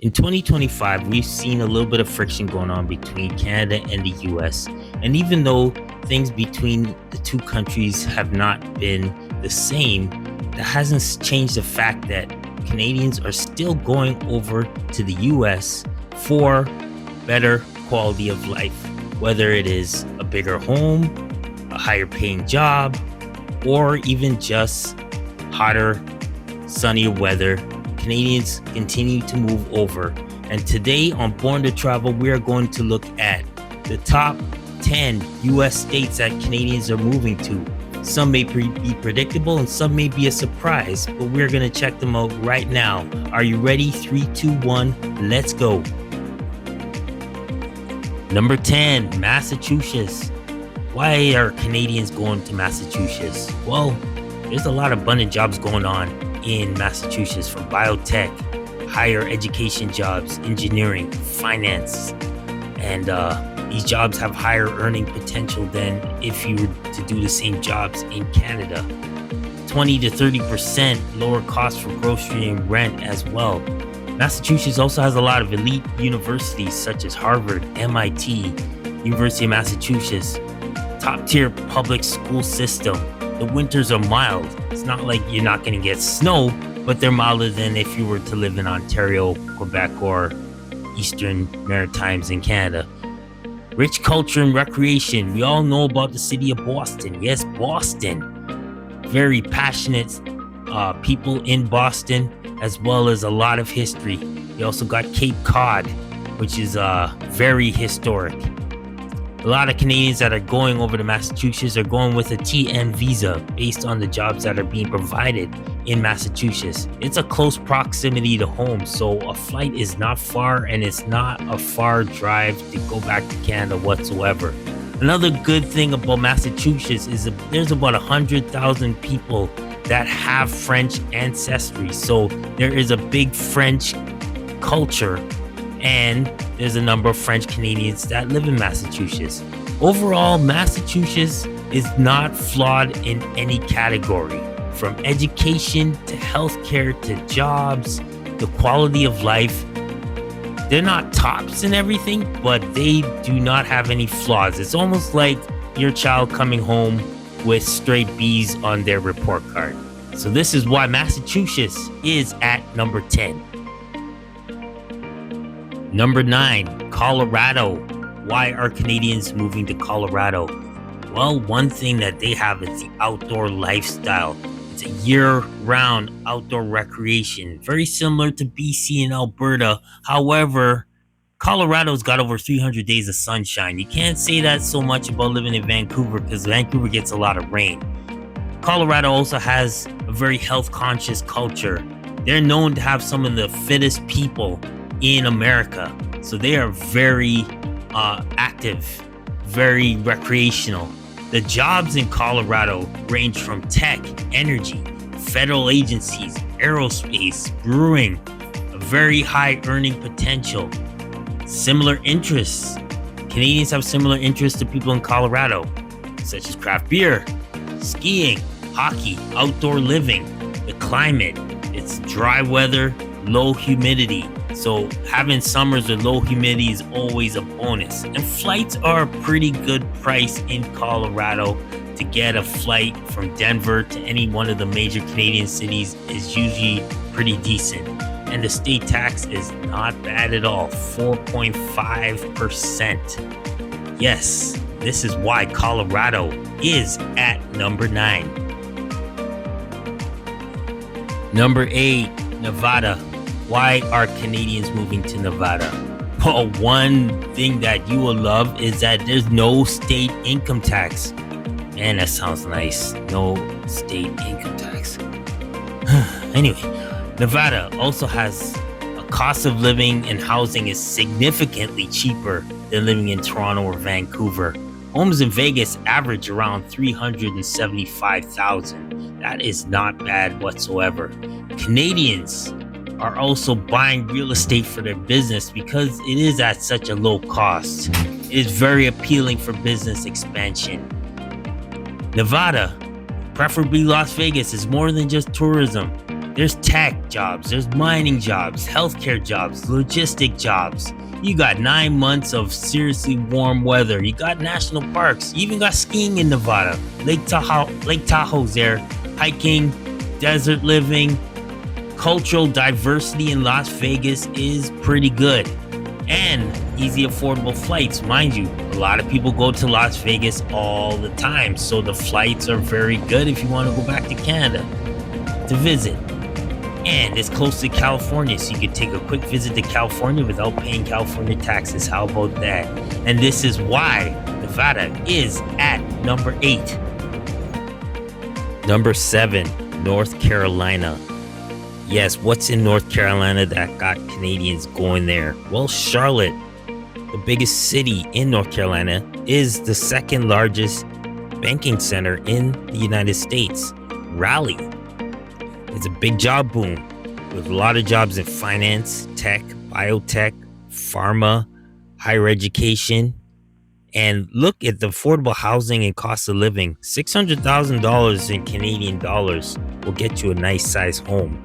In 2025, we've seen a little bit of friction going on between Canada and the US. And even though things between the two countries have not been the same, that hasn't changed the fact that Canadians are still going over to the US for better quality of life, whether it is a bigger home, a higher paying job, or even just hotter, sunnier weather. Canadians continue to move over. And today on Born to Travel, we are going to look at the top 10 US states that Canadians are moving to. Some may be predictable and some may be a surprise, but we're going to check them out right now. Are you ready? 3, 2, 1, let's go. Number 10, Massachusetts. Why are Canadians going to Massachusetts? Well, there's a lot of abundant jobs going on in Massachusetts, from biotech, higher education jobs, engineering, finance, and these jobs have higher earning potential than if you were to do the same jobs in Canada. 20 to 30% lower cost for grocery and rent as well. Massachusetts also has a lot of elite universities such as Harvard, MIT, University of Massachusetts, top tier public school system. The winters are mild. It's not like you're not going to get snow, but they're milder than if you were to live in Ontario, Quebec, or Eastern Maritimes in Canada. Rich culture and recreation. We all know about the city of Boston. Yes, Boston. Very passionate people in Boston, as well as a lot of history. You also got Cape Cod, which is very historic. A lot of Canadians that are going over to Massachusetts are going with a TN visa based on the jobs that are being provided in Massachusetts. It's a close proximity to home, so a flight is not far and it's not a far drive to go back to Canada whatsoever. Another good thing about Massachusetts is that there's about 100,000 people that have French ancestry, so there is a big French culture, and there's a number of French Canadians that live in Massachusetts. Overall, Massachusetts is not flawed in any category, from education to healthcare to jobs, the quality of life. They're not tops in everything, but they do not have any flaws. It's almost like your child coming home with straight B's on their report card. So this is why Massachusetts is at number 10. Number 9, Colorado. Why are Canadians moving to Colorado? Well, one thing that they have is the outdoor lifestyle. It's a year-round outdoor recreation, very similar to BC and Alberta. However, Colorado's got over 300 days of sunshine. You can't say that so much about living in Vancouver, because Vancouver gets a lot of rain. Colorado also has a very health-conscious culture. They're known to have some of the fittest people in America. So they are very active, very recreational. The jobs in Colorado range from tech, energy, federal agencies, aerospace, brewing, a very high earning potential. Similar interests. Canadians have similar interests to people in Colorado, such as craft beer, skiing, hockey, outdoor living, the climate. It's dry weather, low humidity. So having summers with low humidity is always a bonus. And flights are a pretty good price in Colorado. To get a flight from Denver to any one of the major Canadian cities is usually pretty decent. And the state tax is not bad at all, 4.5%. Yes, this is why Colorado is at number 9. Number 8, Nevada. Why are Canadians moving to Nevada? Well, one thing that you will love is that there's no state income tax. Man, that sounds nice. No state income tax. Anyway, Nevada also has a cost of living and housing is significantly cheaper than living in Toronto or Vancouver. Homes in Vegas average around $375,000. That is not bad whatsoever. Canadians are also buying real estate for their business because it is at such a low cost. It is very appealing for business expansion. Nevada, preferably Las Vegas, is more than just tourism. There's tech jobs, there's mining jobs, healthcare jobs, logistic jobs. You got 9 months of seriously warm weather. You got national parks. You even got skiing in Nevada. Lake Tahoe's there. Hiking, desert living, cultural diversity in Las Vegas is pretty good. And easy, affordable flights. Mind you, a lot of people go to Las Vegas all the time. So the flights are very good if you want to go back to Canada to visit. And it's close to California, so you could take a quick visit to California without paying California taxes. How about that? And this is why Nevada is at number 8. Number 7, North Carolina. Yes, what's in North Carolina that got Canadians going there? Well, Charlotte, the biggest city in North Carolina, is the second largest banking center in the United States. Raleigh. It's a big job boom with a lot of jobs in finance, tech, biotech, pharma, higher education. And look at the affordable housing and cost of living. $600,000 in Canadian dollars will get you a nice size home.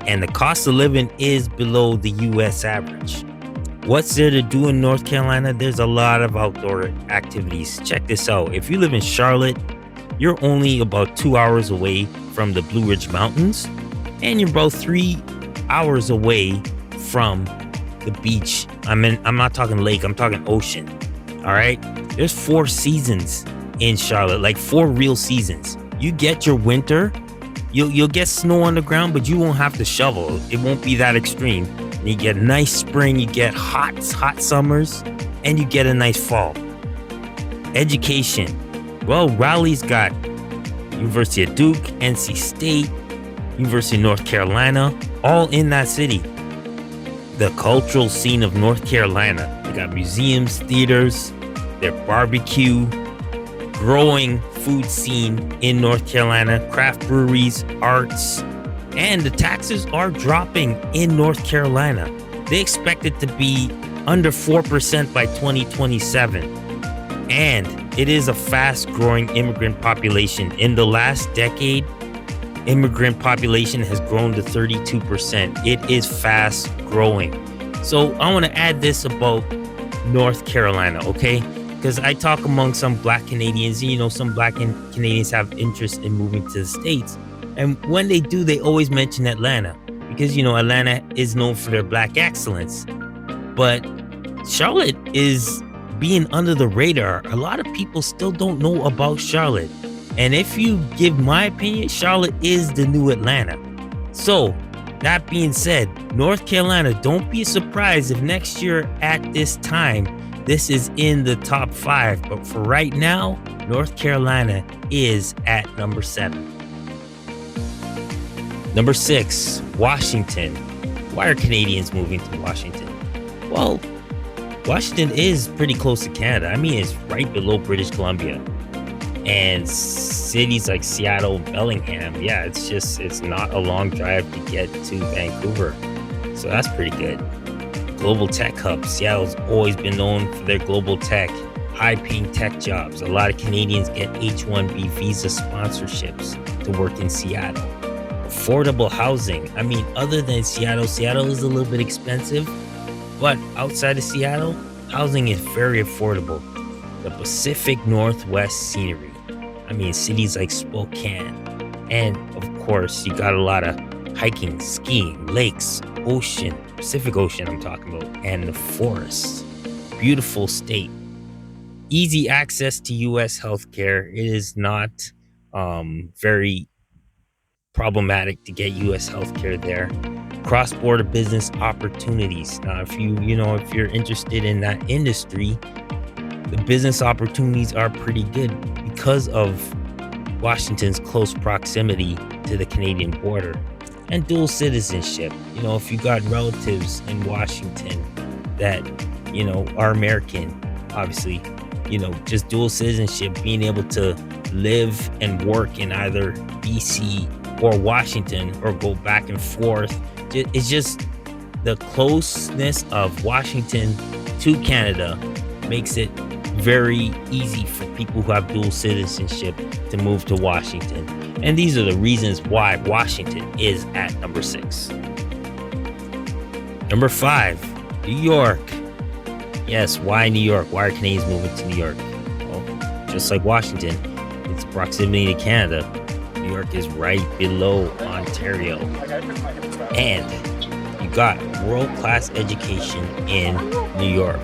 And the cost of living is below the US average. What's there to do in North Carolina? There's a lot of outdoor activities. Check this out. If you live in Charlotte, you're only about 2 hours away from the Blue Ridge Mountains, and you're about 3 hours away from the beach. I'm not talking lake, I'm talking ocean. All right. There's 4 seasons in Charlotte, like 4 real seasons. You get your winter, you'll get snow on the ground, but you won't have to shovel. It won't be that extreme. And you get a nice spring, you get hot summers, and you get a nice fall. Education. Well, Raleigh's got University of Duke, NC State, University of North Carolina, all in that city. The cultural scene of North Carolina. They got museums, theaters, their barbecue, growing food scene in North Carolina, craft breweries, arts, and the taxes are dropping in North Carolina. They expect it to be under 4% by 2027. And it is a fast-growing immigrant population. In the last decade, immigrant population has grown to 32%. It is fast-growing. So I want to add this about North Carolina, okay? Because I talk among some Black Canadians. You know, some Black Canadians have interest in moving to the States. And when they do, they always mention Atlanta. Because, you know, Atlanta is known for their Black excellence. But Charlotte is being under the radar. A lot of people still don't know about Charlotte. And if you give my opinion, Charlotte is the new Atlanta. So, that being said, North Carolina, don't be surprised if next year at this time, this is in the top 5. But for right now, North Carolina is at number 7. Number 6, Washington. Why are Canadians moving to Washington? Well, Washington is pretty close to Canada. I mean, it's right below British Columbia. And cities like Seattle, Bellingham, yeah, it's not a long drive to get to Vancouver. So that's pretty good. Global tech hub. Seattle's always been known for their global tech, high-paying tech jobs. A lot of Canadians get H-1B visa sponsorships to work in Seattle. Affordable housing. I mean, other than Seattle is a little bit expensive. But outside of Seattle, housing is very affordable. The Pacific Northwest scenery. I mean, cities like Spokane. And, of course, you got a lot of hiking, skiing, lakes, ocean, Pacific Ocean I'm talking about, and the forests. Beautiful state. Easy access to U.S. healthcare. It is not very problematic to get U.S. healthcare there. Cross-border business opportunities. Now, if you're interested in that industry, the business opportunities are pretty good because of Washington's close proximity to the Canadian border and dual citizenship. You know, if you got relatives in Washington that, you know, are American, obviously, you know, just dual citizenship, being able to live and work in either BC or Washington or go back and forth. It's just the closeness of Washington to Canada makes it very easy for people who have dual citizenship to move to Washington. And these are the reasons why Washington is at number 6. Number 5, New York. Yes, why New York? Why are Canadians moving to New York? Well, just like Washington, its proximity to Canada, New York is right below Ontario. And you got world-class education in New York.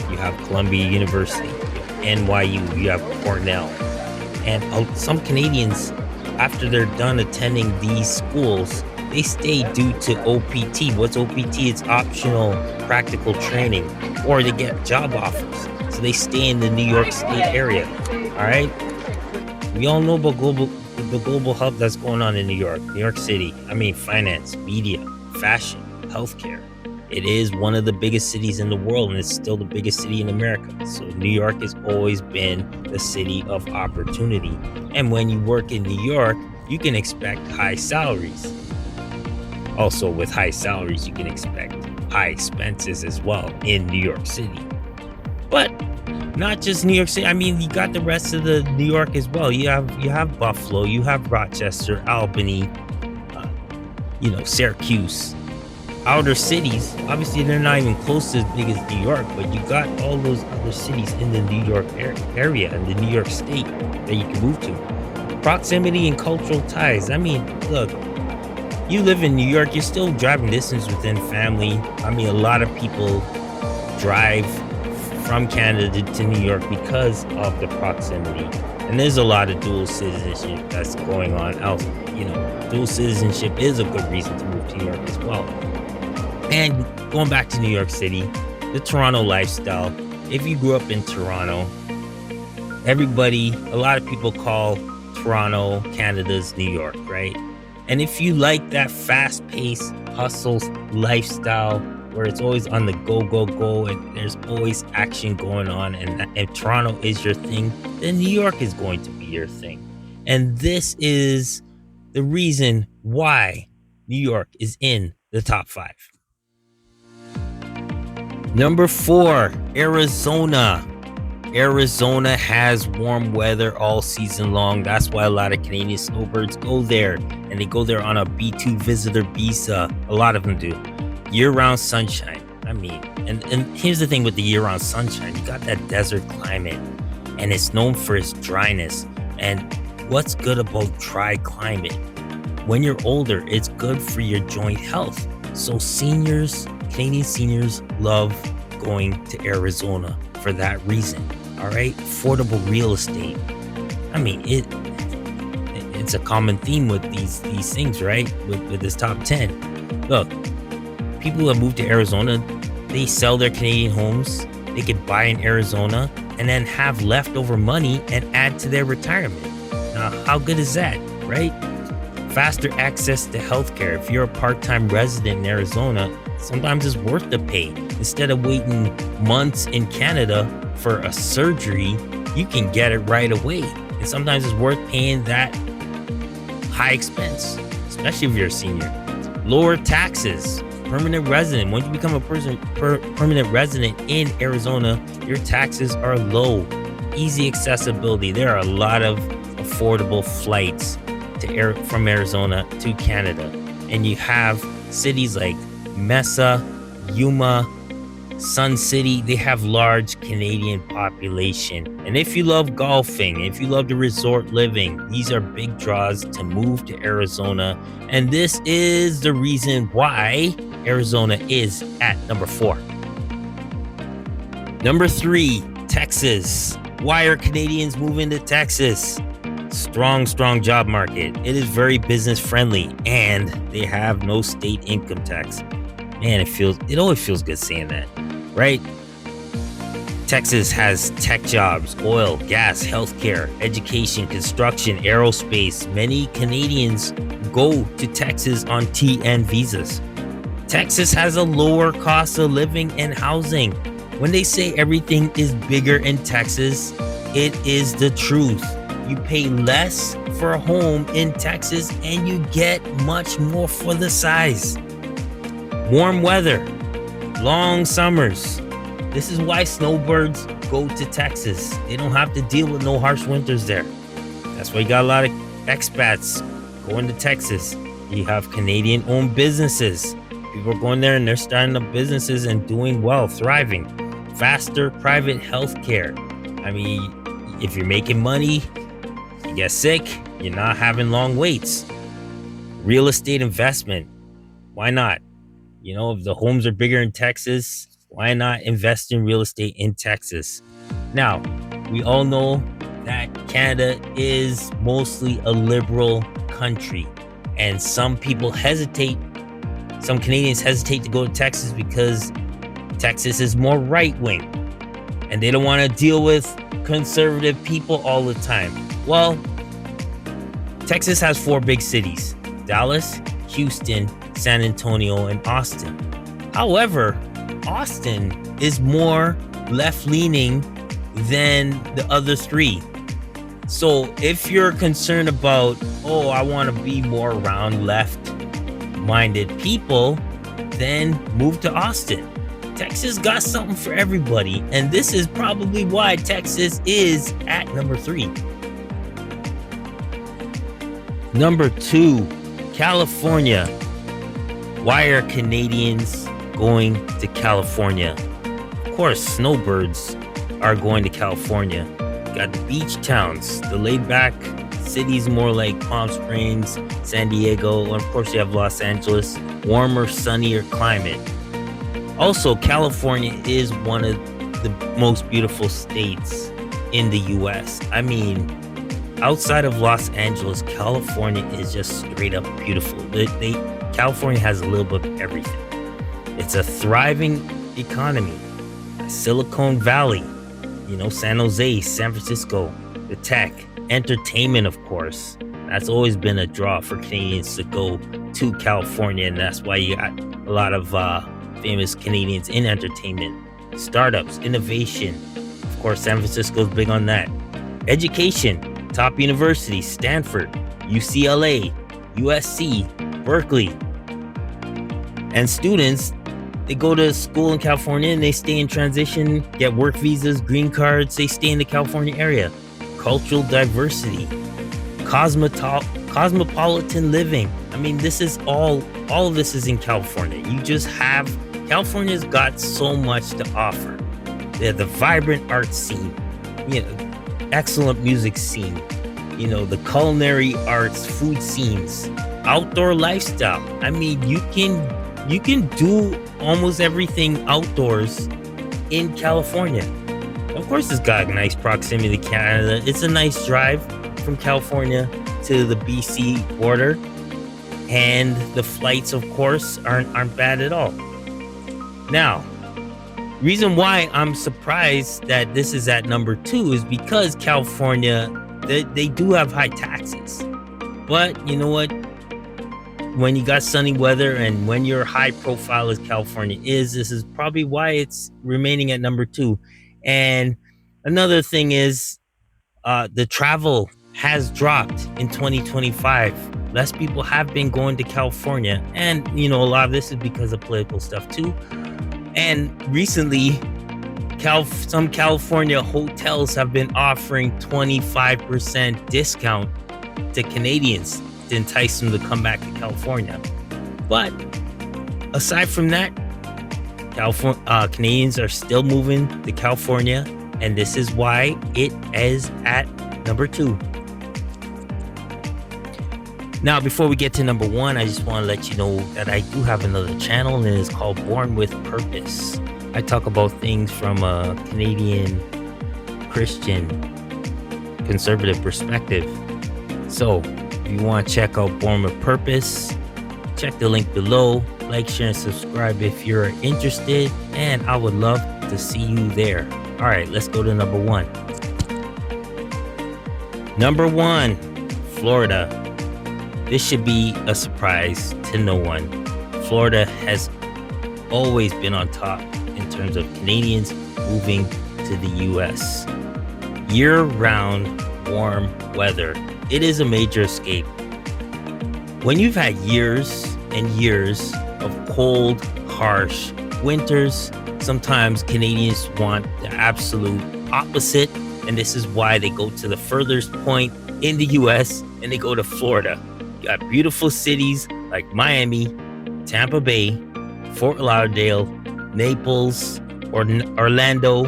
You have Columbia University, you have NYU, you have Cornell. And some Canadians, after they're done attending these schools, they stay due to OPT. What's OPT? It's optional practical training, or they get job offers. So they stay in the New York State area. All right. We all know about the global hub that's going on in New York City. I mean, finance, media, fashion, healthcare. It is one of the biggest cities in the world, and it's still the biggest city in America. So New York has always been the city of opportunity. And when you work in New York, you can expect high salaries. Also, with high salaries, you can expect high expenses as well in New York City. But not just New York City. I mean, you got the rest of the New York as well. You have Buffalo, you have Rochester, Albany, Syracuse. Outer cities, obviously they're not even close to as big as New York, but you got all those other cities in the New York area and the New York State that you can move to. Proximity and cultural ties. I mean, look, you live in New York, you're still driving distance within family. I mean, a lot of people drive from Canada to New York because of the proximity. And there's a lot of dual citizenship that's going on else. Dual citizenship is a good reason to move to New York as well. And going back to New York City, the Toronto lifestyle. If you grew up in Toronto, a lot of people call Toronto Canada's New York, right? And if you like that fast-paced, hustle lifestyle where it's always on the go, and there's always action going on, and if Toronto is your thing, then New York is going to be your thing. And this is the reason why New York is in the top 5. Number 4, Arizona. Arizona has warm weather all season long. That's why a lot of Canadian snowbirds go there, and they go there on a B2 visitor visa. A lot of them do. Year-round sunshine. I mean, and here's the thing with the year-round sunshine. You got that desert climate, and it's known for its dryness. And what's good about dry climate? When you're older, it's good for your joint health. So Canadian seniors love going to Arizona for that reason. All right, affordable real estate. I mean, it's a common theme with these things, right? With this top 10. Look, people who have moved to Arizona, they sell their Canadian homes. They could buy in Arizona and then have leftover money and add to their retirement. Now, how good is that, right? Faster access to healthcare. If you're a part-time resident in Arizona, sometimes it's worth the pay. Instead of waiting months in Canada for a surgery, you can get it right away. And sometimes it's worth paying that high expense, especially if you're a senior. Lower taxes. Permanent resident. Once you become a permanent resident in Arizona, your taxes are low. Easy accessibility. There are a lot of affordable flights from Arizona to Canada. And you have cities like Mesa, Yuma, Sun City. They have large Canadian population. And if you love golfing, if you love the resort living, these are big draws to move to Arizona. And this is the reason why Arizona is at number 4. Number 3, Texas. Why are Canadians moving to Texas? Strong job market. It is very business friendly, and they have no state income tax. Man, it always feels good saying that, right? Texas has tech jobs, oil, gas, healthcare, education, construction, aerospace. Many Canadians go to Texas on TN visas. Texas has a lower cost of living and housing. When they say everything is bigger in Texas, it is the truth. You pay less for a home in Texas and you get much more for the size. Warm weather, long summers. This is why snowbirds go to Texas. They don't have to deal with no harsh winters there. That's why you got a lot of expats going to Texas. You have Canadian-owned businesses. People are going there and they're starting up businesses and doing well, thriving. Faster private health care. I mean, if you're making money, you get sick, you're not having long waits. Real estate investment. Why not? You know, if the homes are bigger in Texas, why not invest in real estate in Texas? Now, we all know that Canada is mostly a liberal country, and some Canadians hesitate to go to Texas because Texas is more right-wing, and they don't want to deal with conservative people all the time. Well, Texas has 4 big cities: Dallas, Houston, San Antonio, and Austin. However, Austin is more left-leaning than the other 3. So if you're concerned about, I want to be more around left-minded people, then move to Austin. Texas got something for everybody, and this is probably why Texas is at number 3. Number 2, California. Why are Canadians going to California? Of course, snowbirds are going to California. Got the beach towns, the laid-back cities more like Palm Springs, San Diego, and of course you have Los Angeles, warmer, sunnier climate. Also, California is one of the most beautiful states in the U.S. I mean, outside of Los Angeles, California is just straight up beautiful. California has a little bit of everything. It's a thriving economy. Silicon Valley, San Jose, San Francisco, the tech, entertainment, of course. That's always been a draw for Canadians to go to California, and that's why you got a lot of famous Canadians in entertainment. Startups, innovation. Of course, San Francisco is big on that. Education, top universities, Stanford, UCLA, USC, Berkeley. And students, they go to school in California and they stay in transition, get work visas, green cards, they stay in the California area. Cultural diversity, cosmopolitan living. I mean, this is all of this is in California. California's got so much to offer. They have the vibrant art scene, excellent music scene, the culinary arts, food scenes, outdoor lifestyle. I mean, you can do almost everything outdoors in California. Of course, it's got a nice proximity to Canada. It's a nice drive from California to the BC border, and the flights, of course, aren't bad at all. Now, reason why I'm surprised that this is at number 2 is because California, they do have high taxes. But you know what? When you got sunny weather and when you're high profile as California is, this is probably why it's remaining at number 2. And another thing is the travel has dropped in 2025. Less people have been going to California. And, a lot of this is because of political stuff too. And recently, some California hotels have been offering 25% discount to Canadians to entice them to come back to California. But aside from that, Canadians are still moving to California, and this is why it is at number 2. Now, before we get to number 1, I just want to let you know that I do have another channel, and it's called Bourne with Purpose. I talk about things from a Canadian Christian conservative perspective. So, if you want to check out Bourne with Purpose, check the link below. Like, share, and subscribe if you're interested, and I would love to see you there. All right, let's go to number 1. Number 1, Florida. This should be a surprise to no one. Florida has always been on top in terms of Canadians moving to the U.S. Year-round warm weather. It is a major escape. When you've had years and years of cold, harsh winters, sometimes Canadians want the absolute opposite, and this is why they go to the furthest point in the U.S., and they go to Florida. You got beautiful cities like Miami, Tampa Bay, Fort Lauderdale, Naples, or Orlando.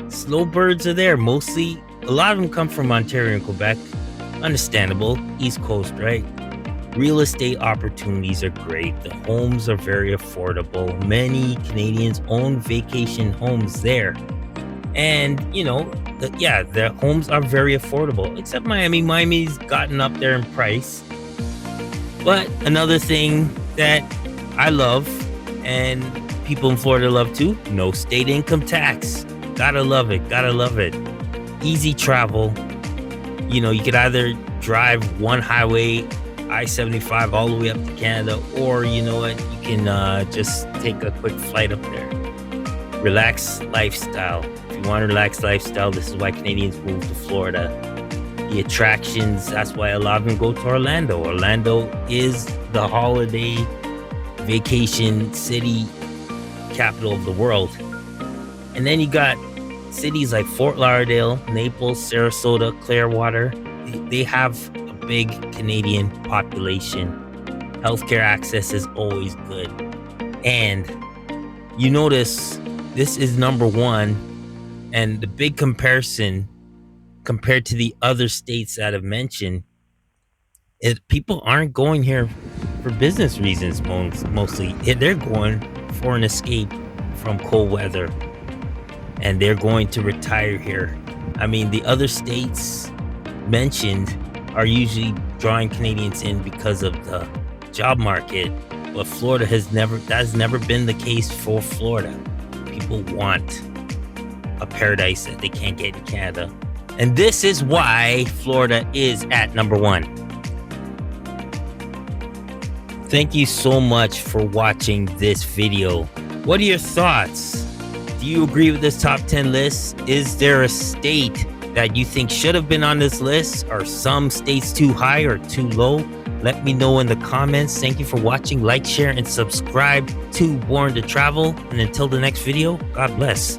Snowbirds are there mostly. A lot of them come from Ontario and Quebec. Understandable. East Coast, right? Real estate opportunities are great. The homes are very affordable. Many Canadians own vacation homes there. And, the homes are very affordable, except Miami. Miami's gotten up there in price. But another thing that I love, and people in Florida love too, no state income tax. Gotta love it. Gotta love it. Easy travel. You could either drive one highway, I-75, all the way up to Canada, or you can just take a quick flight up there. Relaxed lifestyle. If you want a relaxed lifestyle, this is why Canadians move to Florida. The attractions, that's why a lot of them go to Orlando. Orlando is the holiday vacation city capital of the world. And then you got cities like Fort Lauderdale, Naples, Sarasota, Clearwater. They have a big Canadian population. Healthcare access is always good. And you notice this is number one. And the big comparison compared to the other states that I've mentioned, people aren't going here for business reasons mostly. They're going for an escape from cold weather, and they're going to retire here. I mean, the other states mentioned are usually drawing Canadians in because of the job market, but Florida has never been the case for Florida. People want a paradise that they can't get in Canada. And this is why Florida is at number one. Thank you so much for watching this video. What are your thoughts? Do you agree with this top 10 list? Is there a state that you think should have been on this list? Are some states too high or too low? Let me know in the comments. Thank you for watching. Like, share, and subscribe to Bourne to Travel. And until the next video, God bless.